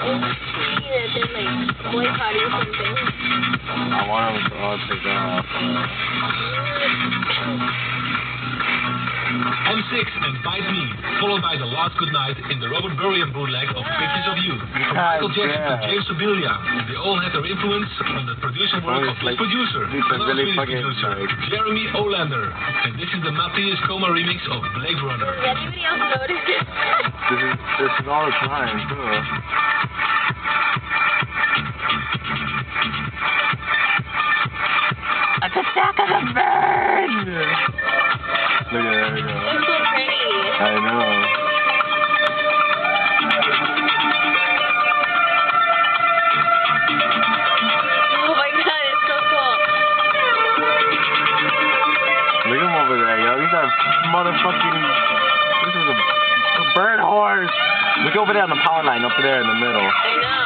that they're like boycotting something. I want them to all take that off. M6 and Bite Me, followed by The Last Goodnight in the Robert Burriam bootleg of Pictures of You. From Michael Jackson to James Sibilia, they all had their influence on the producing work of his producer, really fucking Jeremy Olander. And this is the Matthias Coma remix of Blade Runner. Does anybody else notice this? This is all the time, too. A attack of a bird! Look at there we go. It's so pretty. I know. Oh my god, it's so cool. Look at him over there, yo. He's a motherfucking... This is a bird horse. Look over there on the power line, up there in the middle. I know.